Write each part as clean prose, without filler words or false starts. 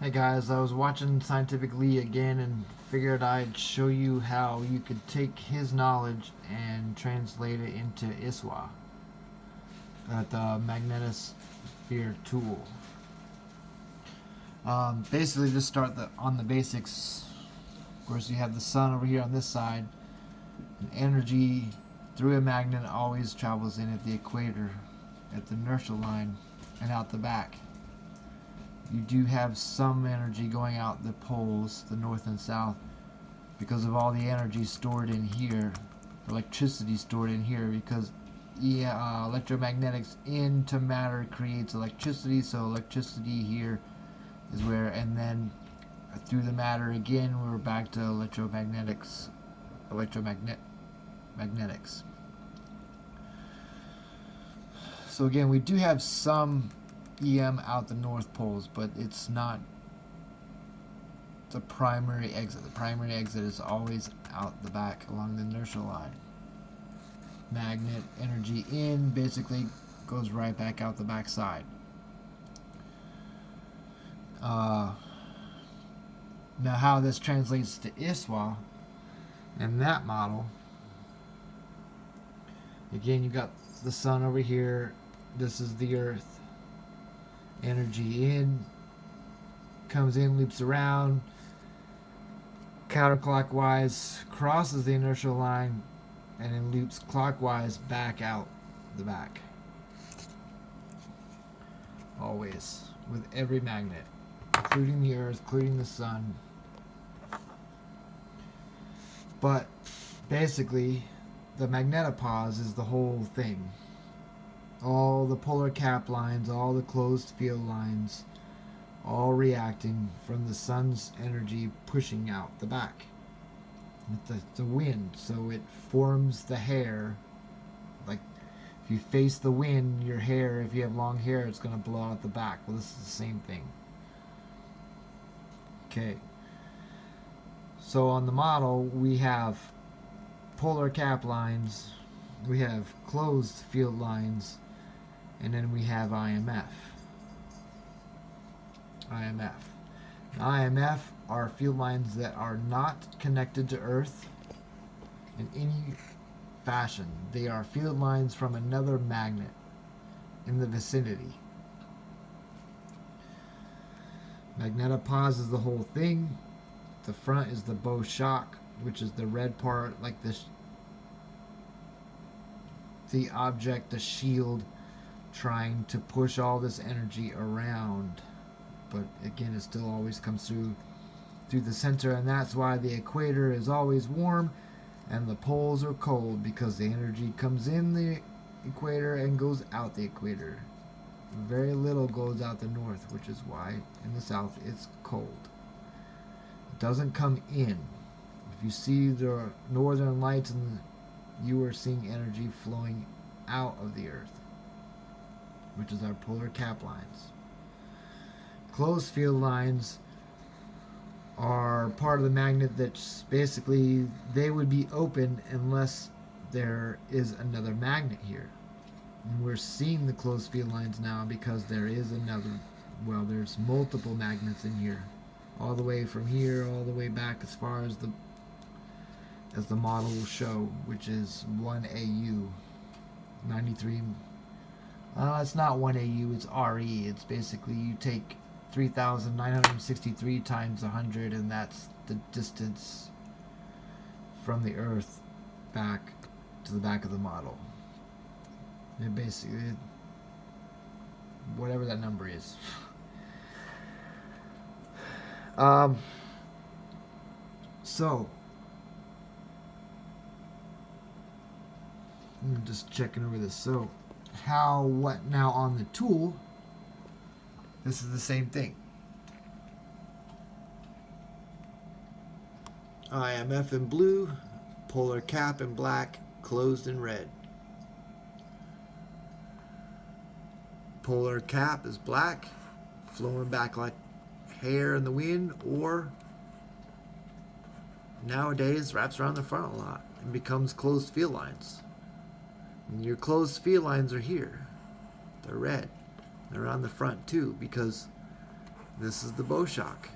Hey guys, I was watching Scientific Lee again and figured I'd show you how you could take his knowledge and translate it into ISWA, the magnetosphere tool. Basically, just start on the basics. Of course, you have the sun over here on this side, and energy through a magnet always travels in at the equator, at the inertial line, and out the back. You do have some energy going out the poles, the north and south, because of all the energy stored in here, electricity stored in here, because electromagnetics into matter creates electricity, so electricity here is where, and then through the matter again, we're back to electromagnetics. So again, we do have some EM out the north poles, but it's not the primary exit. The primary exit is always out the back along the inertial line. Magnet energy in basically goes right back out the back side. Now how this translates to ISWA and that model, again, you got the sun over here, this is the earth. Energy in, comes in, loops around, counterclockwise, crosses the inertial line, and then loops clockwise back out the back. Always, with every magnet, including the earth, including the sun. But basically, the magnetopause is the whole thing. All the polar cap lines, all the closed field lines, all reacting from the sun's energy pushing out the back. It's the wind, so it forms the hair. Like if you face the wind, your hair, if you have long hair, it's going to blow out the back. Well, this is the same thing. Okay. So on the model, we have polar cap lines, we have closed field lines, and then we have IMF. IMF are field lines that are not connected to Earth in any fashion. They are field lines from another magnet in the vicinity. Magnetopause is the whole thing. The front is the bow shock, which is the red part, like this, the object, the shield, trying to push all this energy around, but again, it still always comes through the center, and that's why the equator is always warm and the poles are cold, because the energy comes in the equator and goes out the equator. Very little goes out the north, which is why in the south it's cold. It doesn't come in. If you see the northern lights, and you are seeing energy flowing out of the earth, which is our polar cap lines. Closed field lines are part of the magnet that's basically, they would be open unless there is another magnet here. And we're seeing the closed field lines now because there is there's multiple magnets in here. All the way from here, all the way back as far as the model will show, which is 1 AU, 93. It's not 1 AU, it's RE. It's basically, you take 3,963 times 100, and that's the distance from the Earth back to the back of the model. It basically, whatever that number is. So, I'm just checking over this. So, what now on the tool? This is the same thing. IMF in blue, polar cap in black, closed in red. Polar cap is black, flowing back like hair in the wind, or nowadays wraps around the front a lot and becomes closed field lines. And your closed field lines are here. They're red. They're on the front too, because This is the bow shock.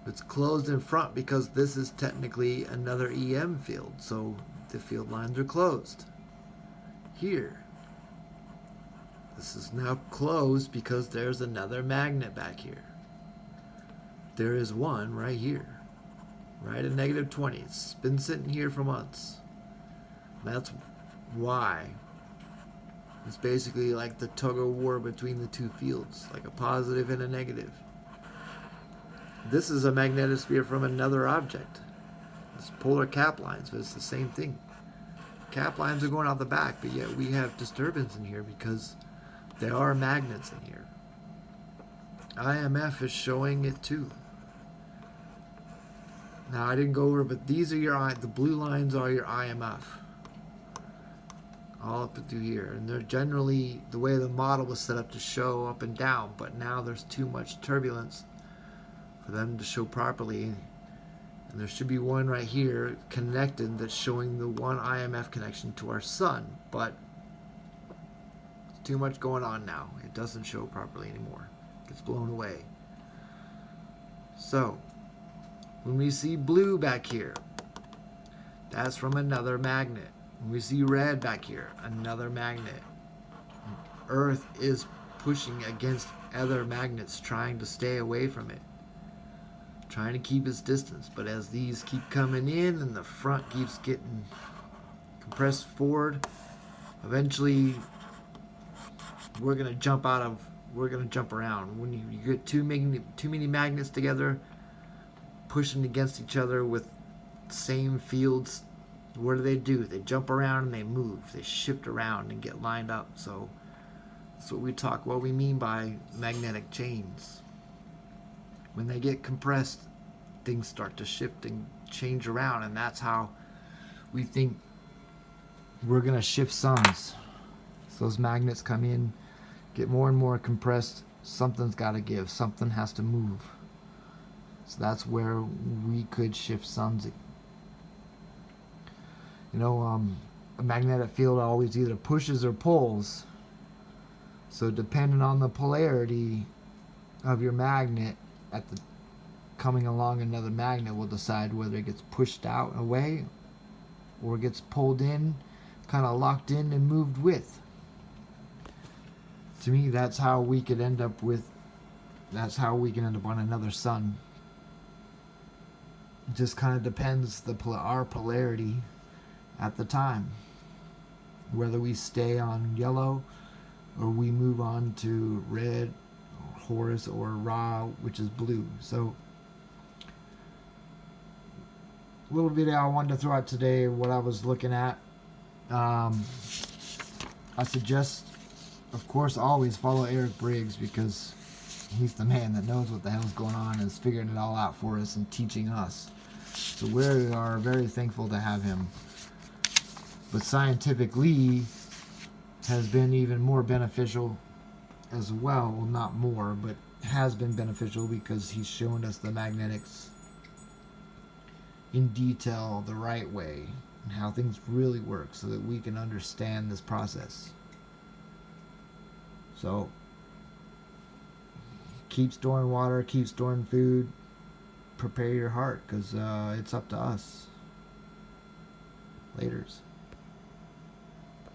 It's closed in front because this is technically another EM field, so the field lines are closed. Here, this is now closed because there's another magnet back here. There is one right here, right at -20. It's been sitting here for months. That's why it's basically like the tug of war between the two fields, like a positive and a negative. This is a magnetosphere from another object. It's polar cap lines, but it's the same thing. Cap lines are going out the back, but yet we have disturbance in here because there are magnets in here. IMF is showing it too. Now I didn't go over, but these are the blue lines are your IMF. All up through here, and they're generally the way the model was set up to show up and down, but now there's too much turbulence for them to show properly, and there should be one right here connected that's showing the one IMF connection to our sun, but it's too much going on now. It doesn't show properly anymore. It gets blown away. So when we see blue back here, that's from another magnet. When we see red back here, another magnet. Earth is pushing against other magnets, trying to stay away from it, trying to keep its distance. But as these keep coming in and the front keeps getting compressed forward, eventually we're gonna jump around. When you get too many magnets together, pushing against each other with same fields, what do? They jump around and they move. They shift around and get lined up. So that's what we mean by magnetic chains. When they get compressed, things start to shift and change around, and that's how we think we're going to shift suns. So those magnets come in, get more and more compressed. Something's got to give. Something has to move. So that's where we could shift suns. A magnetic field always either pushes or pulls. So depending on the polarity of your magnet coming along another magnet will decide whether it gets pushed out and away or gets pulled in, kind of locked in and moved with. To me, that's how we can end up on another sun. It just kind of depends our polarity at the time, whether we stay on yellow or we move on to red, Horus, or Ra, which is blue. So little video I wanted to throw out today, what I was looking at. I suggest, of course, always follow Eric Briggs, because he's the man that knows what the hell's going on and is figuring it all out for us and teaching us. So we are very thankful to have him. But scientifically has been even more beneficial as well. Well, not more, but has been beneficial because he's shown us the magnetics in detail the right way and how things really work so that we can understand this process. So keep storing water, keep storing food, prepare your heart, because it's up to us. Laters.